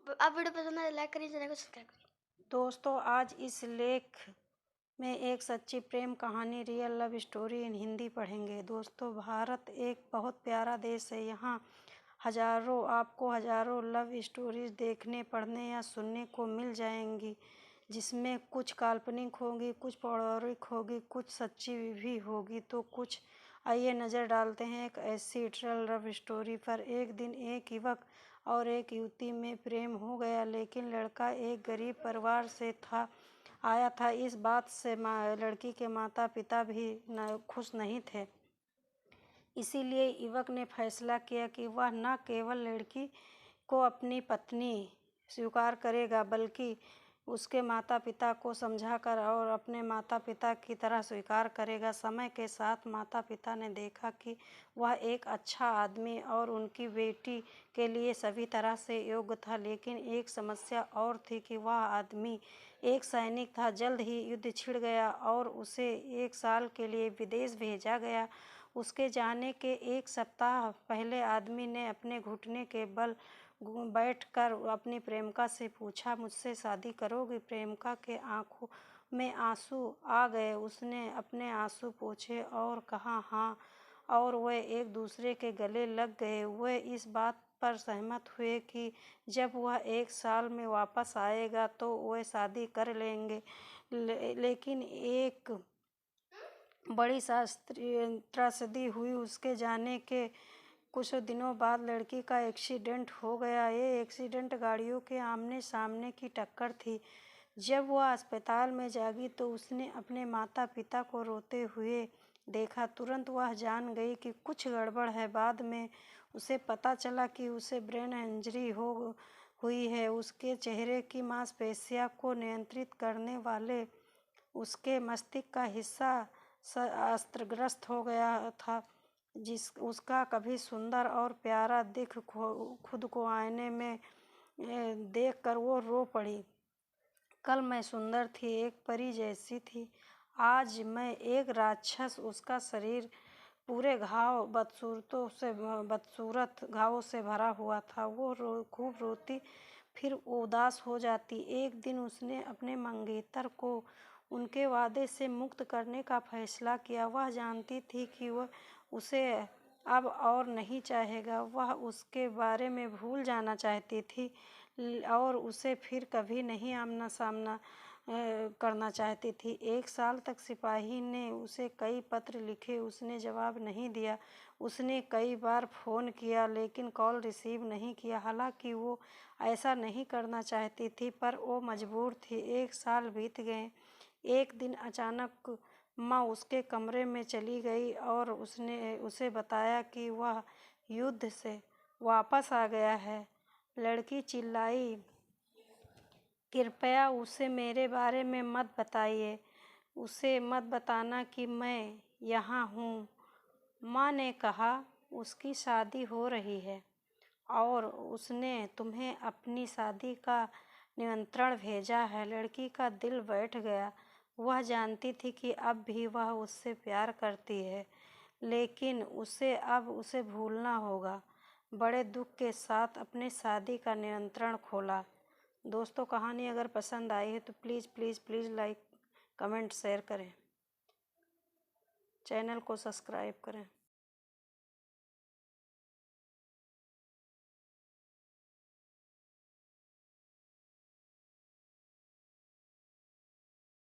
आप वीडियो पसंद आए लाइक करिए, चैनल को सब्सक्राइब करिए। दोस्तों, आज इस लेख में एक सच्ची प्रेम कहानी real love story in Hindi पढ़ेंगे। दोस्तों, भारत एक बहुत प्यारा देश है। यहाँ आपको हजारों लव स्टोरीज देखने, पढ़ने या सुनने को मिल जाएंगी, जिसमें कुछ काल्पनिक होगी, कुछ पौराणिक होगी, कुछ सच्ची भी होगी तो कुछ। आइए नज़र डालते हैं एक ऐसी ट्रल लव स्टोरी पर। एक दिन एक युवक और एक युवती में प्रेम हो गया, लेकिन लड़का एक गरीब परिवार से आया था। इस बात से लड़की के माता पिता भी खुश नहीं थे। इसीलिए युवक ने फैसला किया कि वह न केवल लड़की को अपनी पत्नी स्वीकार करेगा, बल्कि उसके माता पिता को समझाकर और अपने माता पिता की तरह स्वीकार करेगा। समय के साथ माता पिता ने देखा कि वह एक अच्छा आदमी और उनकी बेटी के लिए सभी तरह से योग्य था, लेकिन एक समस्या और थी कि वह आदमी एक सैनिक था। जल्द ही युद्ध छिड़ गया और उसे 1 साल के लिए विदेश भेजा गया। उसके जाने के 1 सप्ताह पहले आदमी ने अपने घुटने के बल बैठकर अपनी प्रेमिका से पूछा, मुझसे शादी करोगी? प्रेमिका के आंखों में आंसू आ गए। उसने अपने आंसू पोंछे और कहा हाँ, और वे एक दूसरे के गले लग गए। वे इस बात पर सहमत हुए कि जब वह 1 साल में वापस आएगा तो वे शादी कर लेंगे। लेकिन एक बड़ी त्रासदी हुई। उसके जाने के कुछ दिनों बाद लड़की का एक्सीडेंट हो गया। ये एक्सीडेंट गाड़ियों के आमने सामने की टक्कर थी। जब वह अस्पताल में जागी तो उसने अपने माता पिता को रोते हुए देखा। तुरंत वह जान गई कि कुछ गड़बड़ है। बाद में उसे पता चला कि उसे ब्रेन इंजरी हुई है। उसके चेहरे की मांसपेशियों को नियंत्रित करने वाले उसके मस्तिष्क का हिस्सा अस्त्रग्रस्त हो गया था। उसका कभी सुंदर और प्यारा दिख खुद को आईने में देखकर वो रो पड़ी। कल मैं सुंदर थी, एक परी जैसी थी, आज मैं एक राक्षस। उसका शरीर पूरे बदसूरत घावों से भरा हुआ था। वो खूब रोती, फिर उदास हो जाती। एक दिन उसने अपने मंगेतर को उनके वादे से मुक्त करने का फैसला किया। वह जानती थी कि वह उसे अब और नहीं चाहेगा। वह उसके बारे में भूल जाना चाहती थी और उसे फिर कभी नहीं आमना सामना करना चाहती थी। 1 साल तक सिपाही ने उसे कई पत्र लिखे, उसने जवाब नहीं दिया। उसने कई बार फ़ोन किया, लेकिन कॉल रिसीव नहीं किया। हालांकि वो ऐसा नहीं करना चाहती थी, पर वो मजबूर थी। 1 साल बीत गए। एक दिन अचानक माँ उसके कमरे में चली गई और उसने उसे बताया कि वह युद्ध से वापस आ गया है। लड़की चिल्लाई, कृपया उसे मेरे बारे में मत बताइए, उसे मत बताना कि मैं यहाँ हूँ। माँ ने कहा, उसकी शादी हो रही है और उसने तुम्हें अपनी शादी का निमंत्रण भेजा है। लड़की का दिल बैठ गया। वह जानती थी कि अब भी वह उससे प्यार करती है, लेकिन उसे अब उसे भूलना होगा। बड़े दुख के साथ अपने शादी का निमंत्रण खोला। दोस्तों, कहानी अगर पसंद आई है तो please please please like, comment, share करें। चैनल को सब्सक्राइब करें।